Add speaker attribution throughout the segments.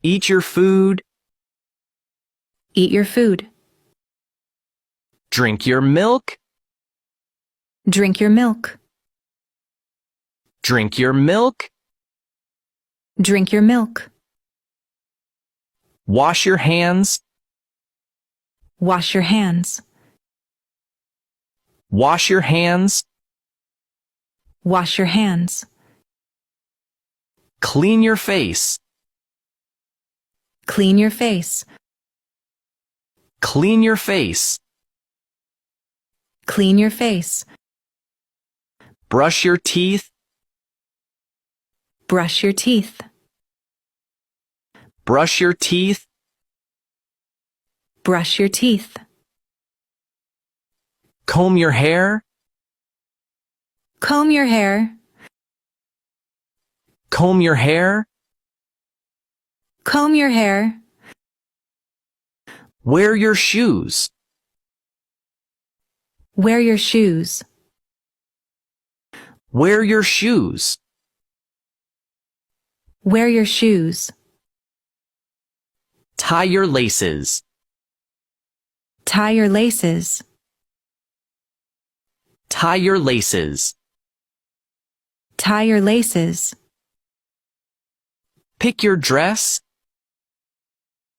Speaker 1: Eat your food.
Speaker 2: Eat your food.
Speaker 1: Drink your milk.
Speaker 2: Drink your milk.
Speaker 1: Drink your milk.
Speaker 2: Drink your milk.
Speaker 1: Wash your hands.
Speaker 2: Wash your hands.
Speaker 1: Wash your hands.
Speaker 2: Wash your hands.
Speaker 1: Clean your face.
Speaker 2: Clean your face.
Speaker 1: Clean your face.
Speaker 2: Clean your face.
Speaker 1: Brush your teeth.
Speaker 2: Brush your teeth.
Speaker 1: Brush your teeth.
Speaker 2: Brush your teeth.
Speaker 1: Comb your hair.
Speaker 2: Comb your hair.
Speaker 1: Comb your hair.
Speaker 2: Comb your hair.
Speaker 1: Wear your shoes.
Speaker 2: Wear your shoes.
Speaker 1: Wear your shoes.
Speaker 2: Wear your shoes.
Speaker 1: Tie your laces.
Speaker 2: Tie your laces.
Speaker 1: Tie your laces.
Speaker 2: Tie your laces.
Speaker 1: Pick your dress.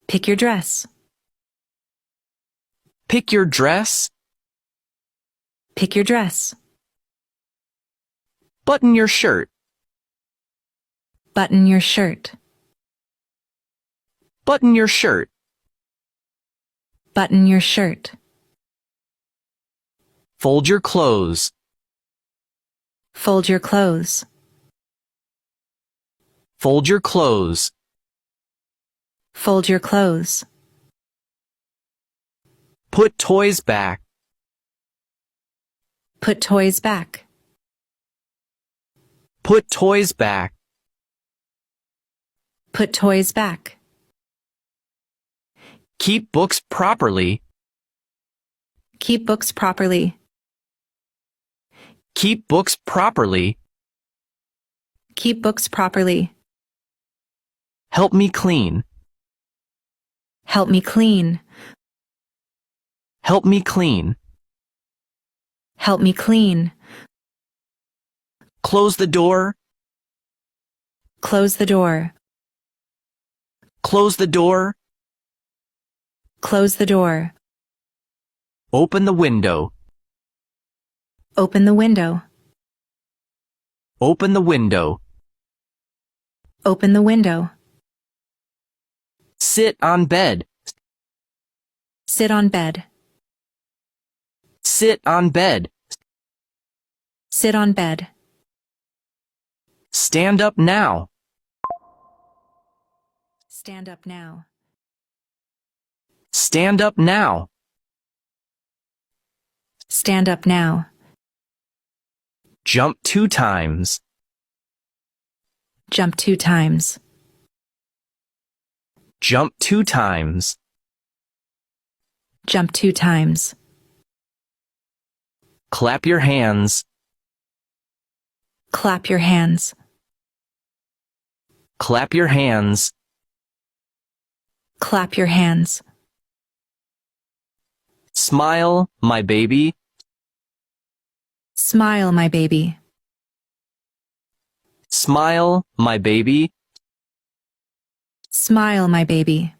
Speaker 2: Pick your dress.
Speaker 1: Pick your dress.
Speaker 2: Pick your dress.
Speaker 1: Button your shirt.
Speaker 2: Button your shirt.
Speaker 1: Button your shirt.
Speaker 2: Button your shirt.
Speaker 1: Fold your clothes.
Speaker 2: Fold your clothes.
Speaker 1: Fold your clothes.
Speaker 2: Fold your clothes.
Speaker 1: Put toys back.
Speaker 2: Put toys back.
Speaker 1: Put toys back.
Speaker 2: Put toys back.
Speaker 1: Keep books properly.
Speaker 2: Keep books properly.
Speaker 1: Keep books properly.
Speaker 2: Keep books properly.
Speaker 1: Help me clean.
Speaker 2: Help me clean.
Speaker 1: Help me clean.
Speaker 2: Help me clean.
Speaker 1: Close the door.
Speaker 2: Close the door.
Speaker 1: Close the door.
Speaker 2: Close the door.
Speaker 1: Open the window.
Speaker 2: Open the window.
Speaker 1: Open the window.
Speaker 2: Open the window.
Speaker 1: Sit on bed.
Speaker 2: Sit on bed.
Speaker 1: Sit on bed.
Speaker 2: Sit on bed.
Speaker 1: Stand up now.
Speaker 2: Stand up now.
Speaker 1: Stand up now.
Speaker 2: Stand up now.
Speaker 1: Jump 2 times.
Speaker 2: Jump 2 times.
Speaker 1: Jump 2 times.
Speaker 2: Jump 2 times.
Speaker 1: Clap your hands.
Speaker 2: Clap your hands.
Speaker 1: Clap your hands.
Speaker 2: Clap your hands.
Speaker 1: Smile, my baby.
Speaker 2: Smile, my baby.
Speaker 1: Smile, my baby.
Speaker 2: Smile, my baby.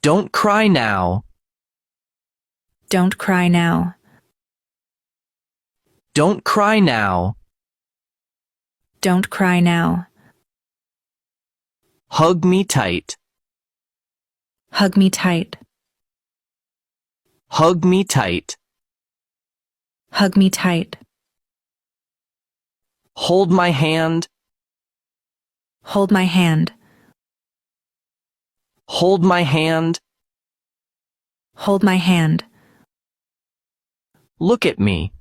Speaker 1: Don't cry now.
Speaker 2: Don't cry now.
Speaker 1: Don't cry now.
Speaker 2: Don't cry now.
Speaker 1: Hug me tight.
Speaker 2: Hug me tight.
Speaker 1: Hug me tight.
Speaker 2: Hug me tight.
Speaker 1: Hold my hand.
Speaker 2: Hold my hand.
Speaker 1: Hold my hand.
Speaker 2: Hold my hand.
Speaker 1: Look at me.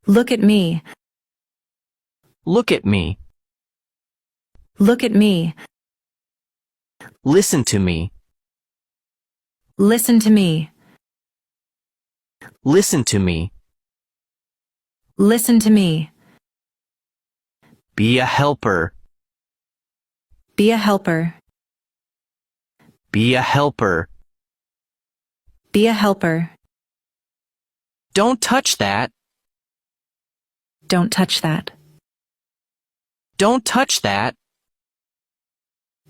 Speaker 2: Look at me.
Speaker 1: Look at me.
Speaker 2: Look at me.
Speaker 1: Listen to me.
Speaker 2: Listen to me.
Speaker 1: Listen to me.
Speaker 2: Listen to me.
Speaker 1: Be a helper.
Speaker 2: Be a helper.
Speaker 1: Be a helper.
Speaker 2: Be a helper.
Speaker 1: Don't touch that.
Speaker 2: Don't touch that.
Speaker 1: Don't touch that.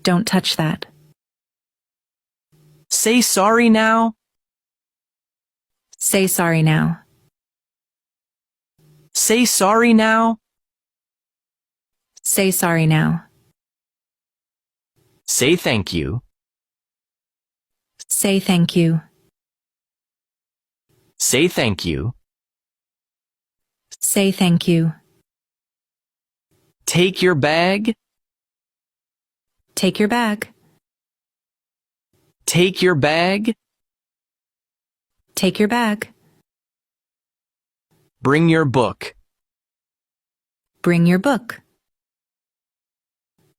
Speaker 2: Don't touch that.
Speaker 1: Say sorry now.
Speaker 2: Say sorry now.
Speaker 1: Say sorry now.
Speaker 2: Say sorry now.
Speaker 1: Say thank you.
Speaker 2: Say thank you.
Speaker 1: Say thank you.
Speaker 2: Say thank you.
Speaker 1: Take your bag.
Speaker 2: Take your bag.
Speaker 1: Take your bag.
Speaker 2: Take your bag.
Speaker 1: Bring your book.
Speaker 2: Bring your book.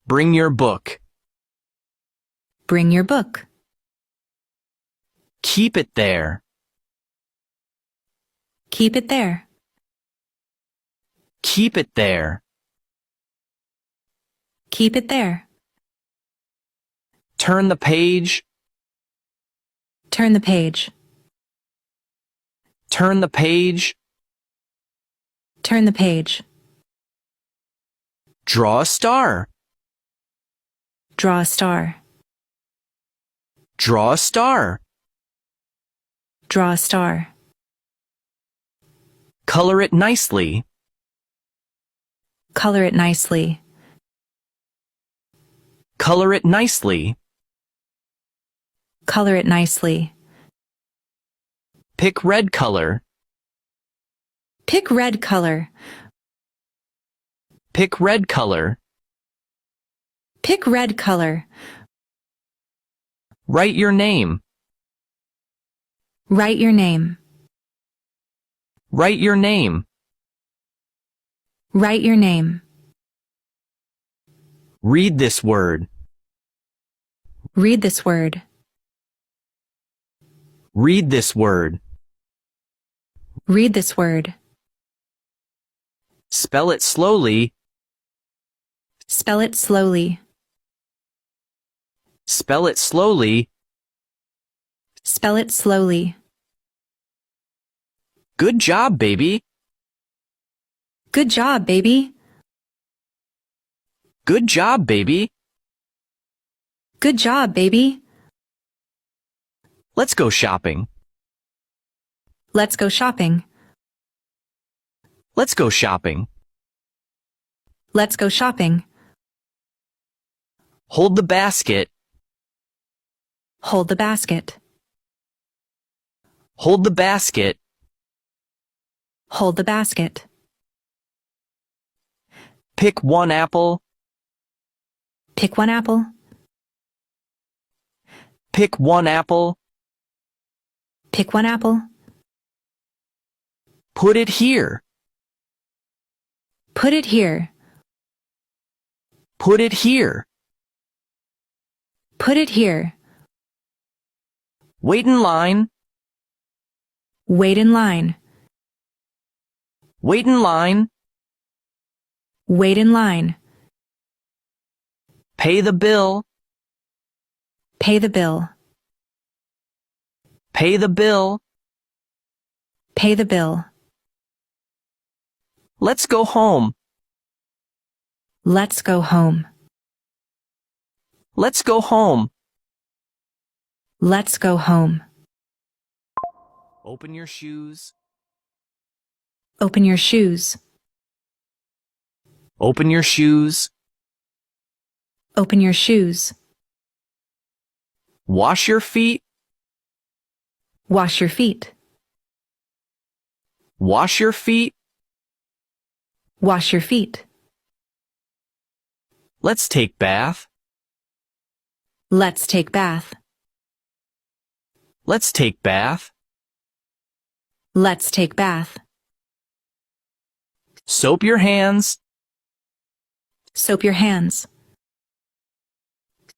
Speaker 1: Bring your book.
Speaker 2: Bring your book.
Speaker 1: Keep it there.
Speaker 2: Keep it there.
Speaker 1: Keep it there.
Speaker 2: Keep it there.
Speaker 1: Turn the page.
Speaker 2: Turn the page.
Speaker 1: Turn the page.
Speaker 2: Turn the page.
Speaker 1: Draw a star.
Speaker 2: Draw a star.
Speaker 1: Draw a star.
Speaker 2: Draw a star.
Speaker 1: Color it nicely.
Speaker 2: Color it nicely.
Speaker 1: Color it nicely.
Speaker 2: Color it nicely.
Speaker 1: Pick red color.
Speaker 2: Pick red color.
Speaker 1: Pick red color.
Speaker 2: Pick red color.
Speaker 1: Write your name.
Speaker 2: Write your name.
Speaker 1: Write your name.
Speaker 2: Write your name.
Speaker 1: Read this word.
Speaker 2: Read this word.
Speaker 1: Read this word.
Speaker 2: Read this word.
Speaker 1: Spell it slowly.
Speaker 2: Spell it slowly.
Speaker 1: Spell it slowly.
Speaker 2: Spell it slowly.
Speaker 1: Good job, baby.
Speaker 2: Good job, baby.
Speaker 1: Good job, baby.
Speaker 2: Good job, baby.
Speaker 1: Let's go shopping.
Speaker 2: Let's go shopping.
Speaker 1: Let's go shopping.
Speaker 2: Let's go shopping.
Speaker 1: Hold the basket.
Speaker 2: Hold the basket.
Speaker 1: Hold the basket.
Speaker 2: Hold the basket.
Speaker 1: Pick one apple.
Speaker 2: Pick one apple.
Speaker 1: Pick one apple.
Speaker 2: Pick one apple.
Speaker 1: Put it here.
Speaker 2: Put it here.
Speaker 1: Put it here.
Speaker 2: Put it here.
Speaker 1: Wait in line.
Speaker 2: Wait in line.
Speaker 1: Wait in line.
Speaker 2: Wait in line.
Speaker 1: Pay the bill.
Speaker 2: Pay the bill.
Speaker 1: Pay the bill.
Speaker 2: Pay the bill.
Speaker 1: Let's go home.
Speaker 2: Let's go home.
Speaker 1: Let's go home.
Speaker 2: Let's go home.
Speaker 1: Open your shoes.
Speaker 2: Open your shoes.
Speaker 1: Open your shoes.
Speaker 2: Open your shoes.
Speaker 1: Wash your feet.
Speaker 2: Wash your feet.
Speaker 1: Wash your feet.
Speaker 2: Wash your feet.
Speaker 1: Let's take bath.
Speaker 2: Let's take bath.
Speaker 1: Let's take bath.
Speaker 2: Let's take bath.
Speaker 1: Soap your hands.
Speaker 2: Soap your hands.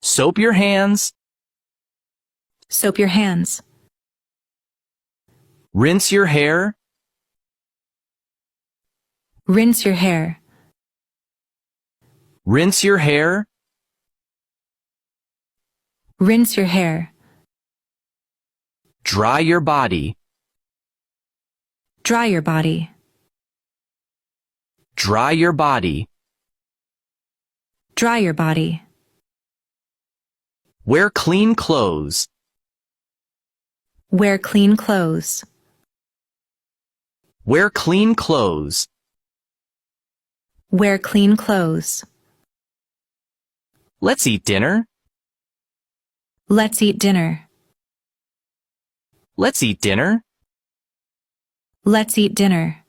Speaker 1: Soap your hands.
Speaker 2: Soap your hands.
Speaker 1: Rinse your hair.
Speaker 2: Rinse your hair.
Speaker 1: Rinse your hair.
Speaker 2: Rinse your hair.
Speaker 1: Dry your body.
Speaker 2: Dry your body.
Speaker 1: Dry your body.
Speaker 2: Dry your body.
Speaker 1: Wear clean clothes.
Speaker 2: Wear clean clothes.
Speaker 1: Wear clean clothes.
Speaker 2: Wear clean clothes.
Speaker 1: Let's eat dinner.
Speaker 2: Let's eat dinner.
Speaker 1: Let's eat dinner.
Speaker 2: Let's eat dinner.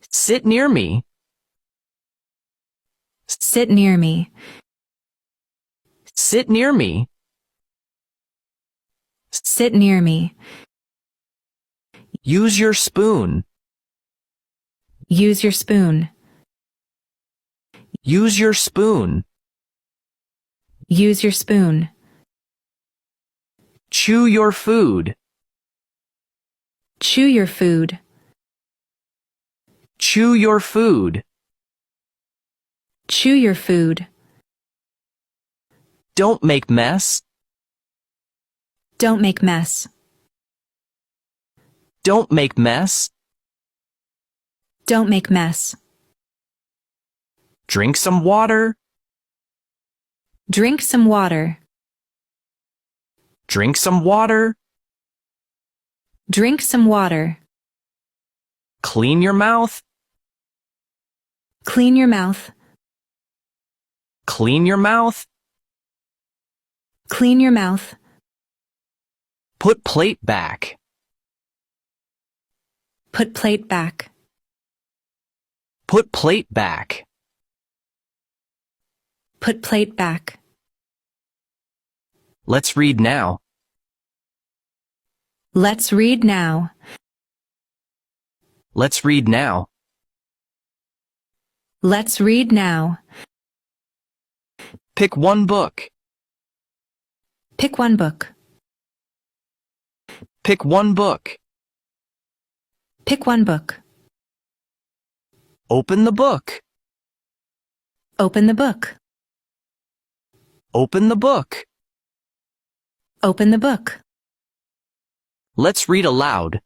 Speaker 1: Sit near me.
Speaker 2: Sit near me.
Speaker 1: Sit near me.
Speaker 2: Sit near me.
Speaker 1: Use your spoon.
Speaker 2: Use your spoon.
Speaker 1: Use your spoon.
Speaker 2: Use your spoon.
Speaker 1: Chew your food.
Speaker 2: Chew your food.
Speaker 1: Chew your food.
Speaker 2: Chew your food.
Speaker 1: Don't make mess.
Speaker 2: Don't make mess.
Speaker 1: Don't make mess.
Speaker 2: Don't make mess.
Speaker 1: Drink some water.
Speaker 2: Drink some water.
Speaker 1: Drink some water.
Speaker 2: Drink some water.
Speaker 1: Clean your mouth.
Speaker 2: Clean your mouth.
Speaker 1: Clean your mouth.
Speaker 2: Clean your mouth.
Speaker 1: Put plate back.
Speaker 2: Put plate back.
Speaker 1: Put plate back.
Speaker 2: Put plate back.
Speaker 1: Let's read now.
Speaker 2: Let's read now.
Speaker 1: Let's read now.
Speaker 2: Let's read now.
Speaker 1: Pick one book.
Speaker 2: Pick one book.
Speaker 1: Pick one book.
Speaker 2: Pick one book.
Speaker 1: Open the book.
Speaker 2: Open the book.
Speaker 1: Open the book.
Speaker 2: Open the book.
Speaker 1: Let's read aloud.